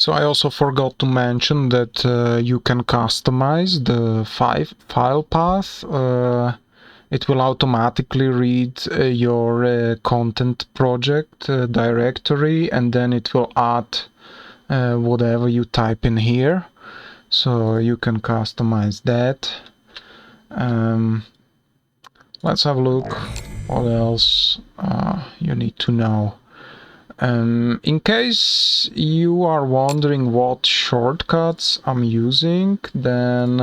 So I also forgot to mention that you can customize the file path. It will automatically read your content project directory, and then it will add whatever you type in here. So you can customize that. Let's have a look what else you need to know. In case you are wondering what shortcuts I'm using, then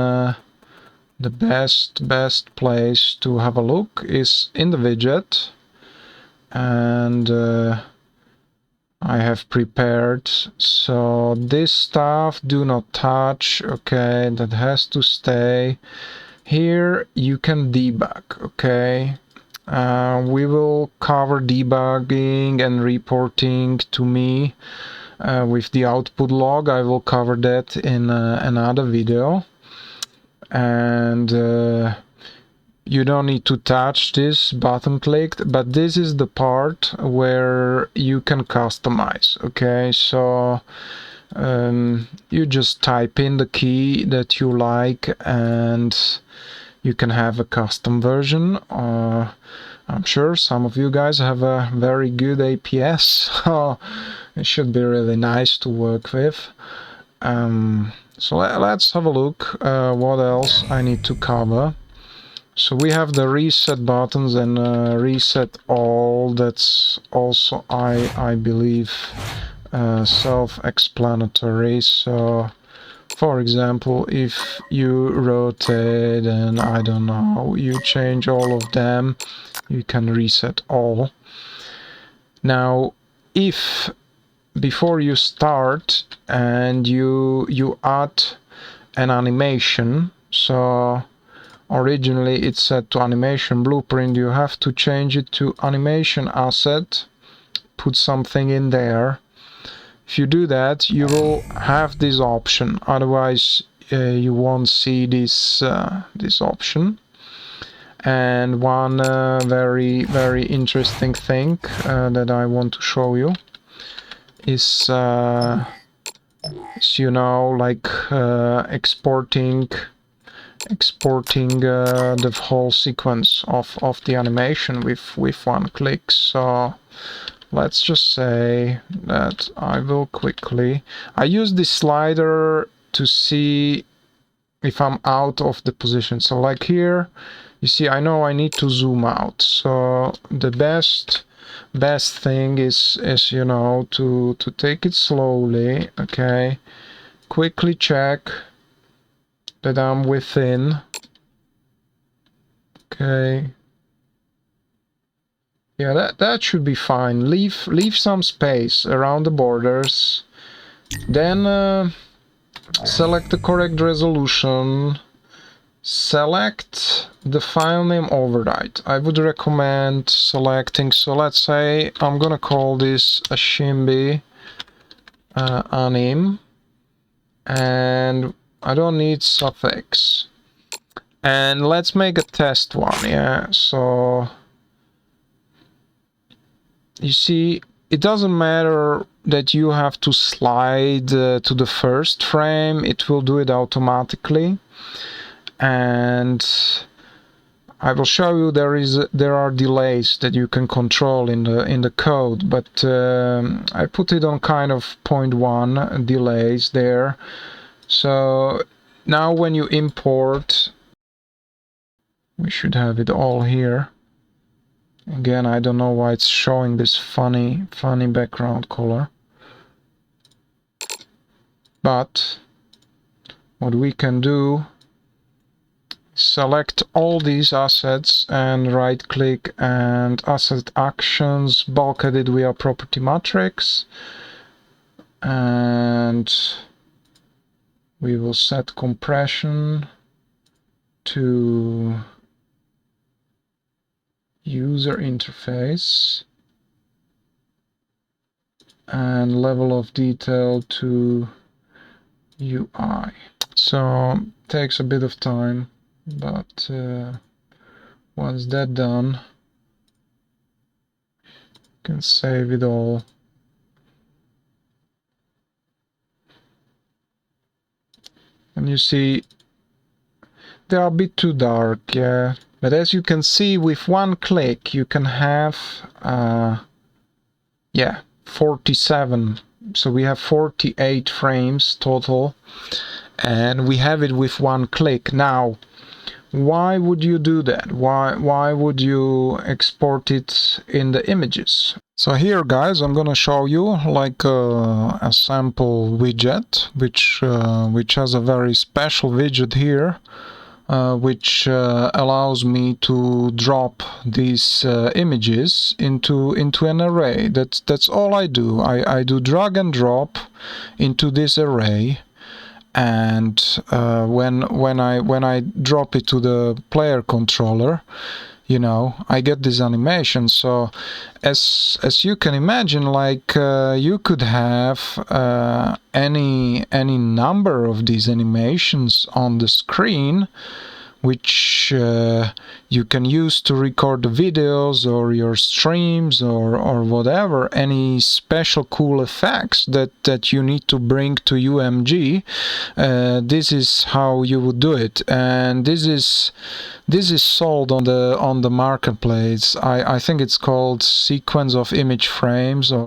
the best place to have a look is in the widget, and I have prepared. So this stuff do not touch, okay, that has to stay. Here you can debug, okay. We will cover debugging and reporting to me with the output log. I will cover that in another video. And you don't need to touch this button clicked, but this is the part where you can customize, okay. So you just type in the key that you like and you can have a custom version. I'm sure some of you guys have a very good APS, so it should be really nice to work with. So let's have a look what else I need to cover. So we have the reset buttons and reset all. That's also, I believe, self-explanatory. So for example, if you rotate and I don't know, you change all of them, you can reset all. Now, if before you start and you add an animation, so originally it's set to animation blueprint, you have to change it to animation asset, put something in there. If you do that, you will have this option, otherwise you won't see this this option. And one very interesting thing that I want to show you is you know, like exporting the whole sequence of the animation with one click. So let's just say that I will quickly, I use this slider to see if I'm out of the position. So like here, you see, I know I need to zoom out. So the best thing is you know, to take it slowly, okay, quickly check that I'm within, okay. Yeah, that should be fine. Leave some space around the borders. Then select the correct resolution. Select the file name override. I would recommend selecting, so let's say I'm gonna call this a Shimby anim, and I don't need suffix. And let's make a test one, yeah. So you see, it doesn't matter that you have to slide to the first frame, it will do it automatically. And I will show you there are delays that you can control in the code, but I put it on kind of 0.1 delays there. So now when you import, we should have it all here. Again, I don't know why it's showing this funny background color. But what we can do, select all these assets and right click and asset actions, bulk edit via property matrix, and we will set compression to user interface and level of detail to UI. So takes a bit of time, but once that's done, you can save it all. And you see they are a bit too dark, yeah. But as you can see, with one click you can have yeah, 47. So we have 48 frames total, and we have it with one click. Now, why would you do that? Why would you export it in the images? So here, guys, I'm gonna show you like a sample widget, which has a very special widget here, which allows me to drop these images into an array. That's all I do. I do drag and drop into this array, and when I drop it to the player controller, you know, I get this animation. So as you can imagine, like you could have any number of these animations on the screen, which you can use to record the videos or your streams or whatever, any special cool effects that you need to bring to UMG. This is how you would do it, and this is sold on the marketplace. I think it's called sequence of image frames, or